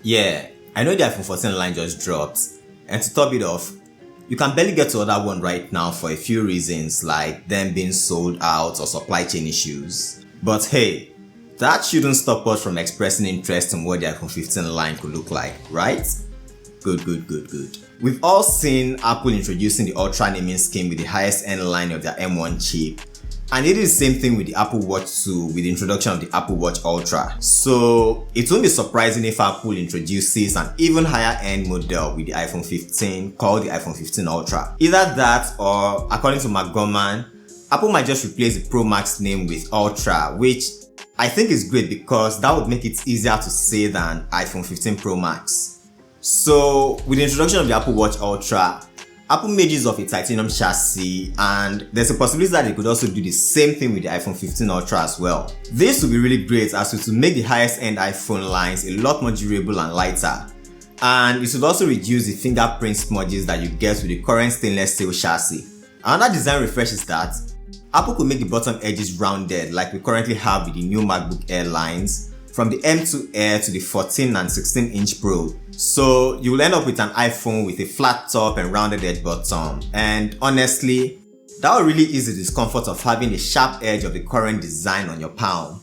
Yeah, I know the iPhone 14 line just dropped, and to top it off, you can barely get to order one right now for a few reasons like them being sold out or supply chain issues. But hey, that shouldn't stop us from expressing interest in what the iPhone 15 line could look like, right? Good. We've all seen Apple introducing the Ultra naming scheme with the highest end line of their M1 chip. And it is the same thing with the Apple Watch 2 with the introduction of the Apple Watch Ultra. So it won't be surprising if Apple introduces an even higher end model with the iPhone 15 called the iPhone 15 Ultra. Either that or, according to McGorman, Apple might just replace the Pro Max name with Ultra, which I think is great because that would make it easier to say than iPhone 15 Pro Max. So with the introduction of the Apple Watch Ultra, Apple made use of a titanium chassis, and there's a possibility that they could also do the same thing with the iPhone 15 Ultra as well. This would be really great as it would make the highest end iPhone lines a lot more durable and lighter. And it would also reduce the fingerprint smudges that you get with the current stainless steel chassis. Another design refresh is that Apple could make the bottom edges rounded like we currently have with the new MacBook Air lines, from the M2 Air to the 14 and 16 inch Pro. So you will end up with an iPhone with a flat top and rounded edge bottom, and honestly, that will really ease the discomfort of having the sharp edge of the current design on your palm.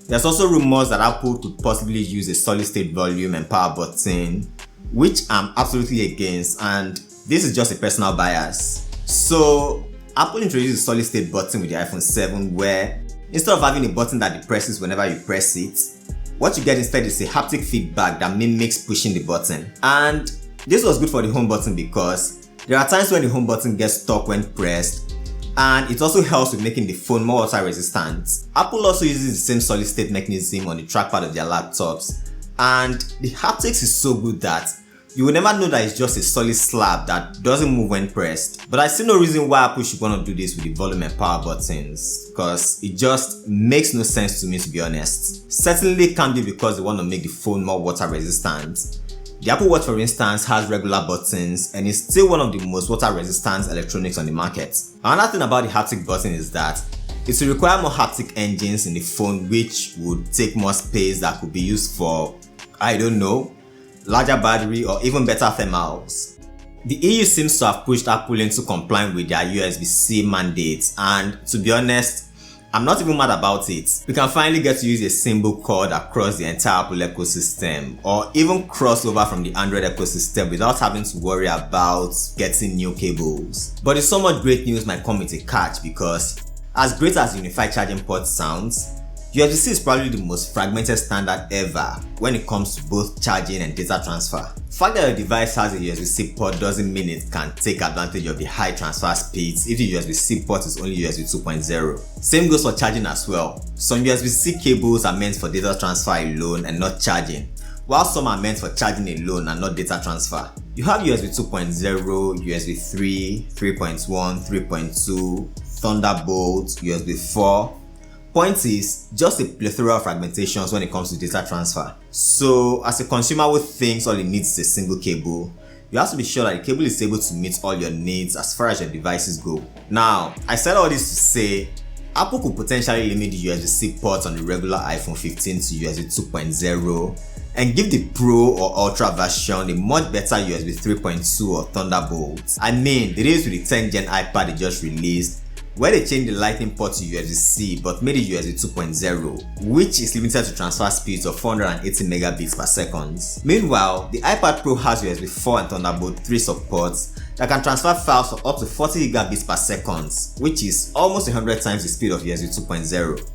There's also rumors that Apple could possibly use a solid state volume and power button, which I'm absolutely against, and this is just a personal bias. So Apple introduced a solid state button with the iPhone 7 where instead of having a button that depresses whenever you press it, what you get instead is a haptic feedback that mimics pushing the button. And this was good for the home button because there are times when the home button gets stuck when pressed, and it also helps with making the phone more water resistant. Apple also uses the same solid state mechanism on the trackpad of their laptops, and the haptics is so good that you will never know that it's just a solid slab that doesn't move when pressed. But I see no reason why Apple should want to do this with the volume and power buttons, because it just makes no sense to me, to be honest. Certainly can't be because they want to make the phone more water resistant. The Apple Watch, for instance, has regular buttons and is still one of the most water resistant electronics on the market. Another thing about the haptic button is that it will require more haptic engines in the phone, which would take more space that could be used for, I don't know, larger battery or even better thermals. The EU seems to have pushed Apple into complying with their USB-C mandates, and to be honest, I'm not even mad about it. We can finally get to use a single cord across the entire Apple ecosystem, or even cross over from the Android ecosystem without having to worry about getting new cables. But the somewhat great news might come with a catch, because as great as unified charging port sounds, USB-C is probably the most fragmented standard ever when it comes to both charging and data transfer. The fact that your device has a USB-C port doesn't mean it can take advantage of the high transfer speeds if the USB-C port is only USB 2.0. Same goes for charging as well. Some USB-C cables are meant for data transfer alone and not charging, while some are meant for charging alone and not data transfer. You have USB 2.0, USB 3, 3.1, 3.2, Thunderbolt, USB 4. Point is, just a plethora of fragmentations when it comes to data transfer. So as a consumer who thinks all it needs is a single cable, you have to be sure that the cable is able to meet all your needs as far as your devices go. Now, I said all this to say, Apple could potentially limit the USB-C ports on the regular iPhone 15 to USB 2.0 and give the Pro or Ultra version a much better USB 3.2 or Thunderbolt. I mean, they did it with the 10th gen iPad they just released, where they changed the lightning port to USB-C but made it USB 2.0, which is limited to transfer speeds of 480 megabits per second. Meanwhile, the iPad Pro has USB 4 and Thunderbolt 3 supports that can transfer files for up to 40 gigabits per second, which is almost 100 times the speed of USB 2.0.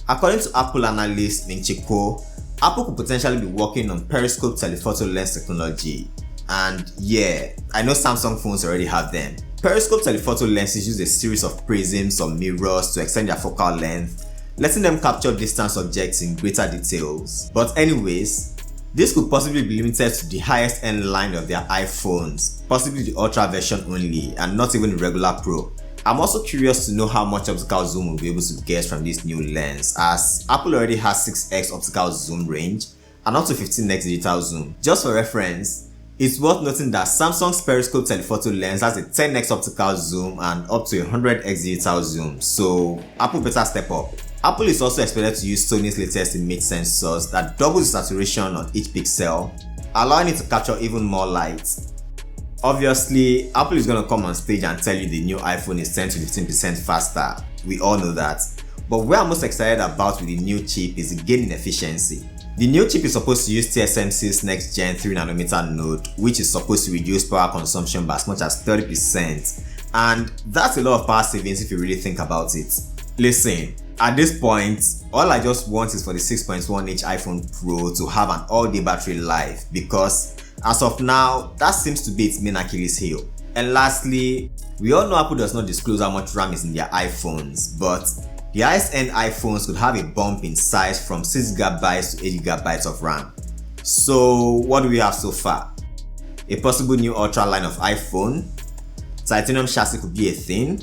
According to Apple analyst Minchiko, Apple could potentially be working on periscope telephoto lens technology. And yeah, I know Samsung phones already have them. Periscope telephoto lenses use a series of prisms or mirrors to extend their focal length, letting them capture distant objects in greater details. But anyways, this could possibly be limited to the highest end line of their iPhones, possibly the Ultra version only, and not even the regular Pro. I'm also curious to know how much optical zoom we'll be able to get from this new lens, as Apple already has 6x optical zoom range and up to 15x digital zoom. Just for reference, it's worth noting that Samsung's periscope telephoto lens has a 10x optical zoom and up to 100x digital zoom, so Apple better step up. Apple is also expected to use Sony's latest image sensors that doubles the saturation on each pixel allowing it to capture even more light. Obviously, Apple is going to come on stage and tell you the new iPhone is 10 to 15% faster. We all know that. But what I'm most excited about with the new chip is the gain in efficiency. The new chip is supposed to use TSMC's next gen 3nm node, which is supposed to reduce power consumption by as much as 30%. And that's a lot of power savings if you really think about it. Listen, at this point, all I just want is for the 6.1-inch iPhone Pro to have an all-day battery life, because as of now, that seems to be its main Achilles heel. And lastly, we all know Apple does not disclose how much RAM is in their iPhones, but the highest end iPhones could have a bump in size from 6GB to 8GB of RAM. So what do we have so far? A possible new Ultra line of iPhone, titanium chassis could be a thing,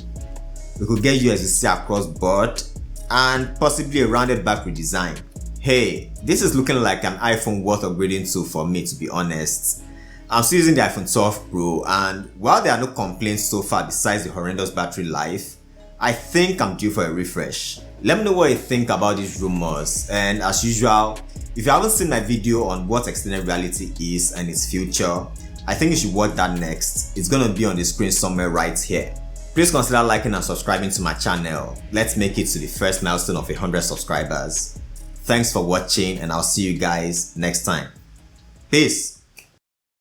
we could get USB-C across board, and possibly a rounded back redesign. Hey, this is looking like an iPhone worth upgrading to for me, to be honest. I'm still using the iPhone 12 Pro, and while there are no complaints so far besides the horrendous battery life, I think I'm due for a refresh. Let me know what you think about these rumors, and as usual, if you haven't seen my video on what extended reality is and its future, I think you should watch that next. It's gonna be on the screen somewhere right here. Please consider liking and subscribing to my channel. Let's make it to the first milestone of 100 subscribers. Thanks for watching, and I'll see you guys next time. Peace!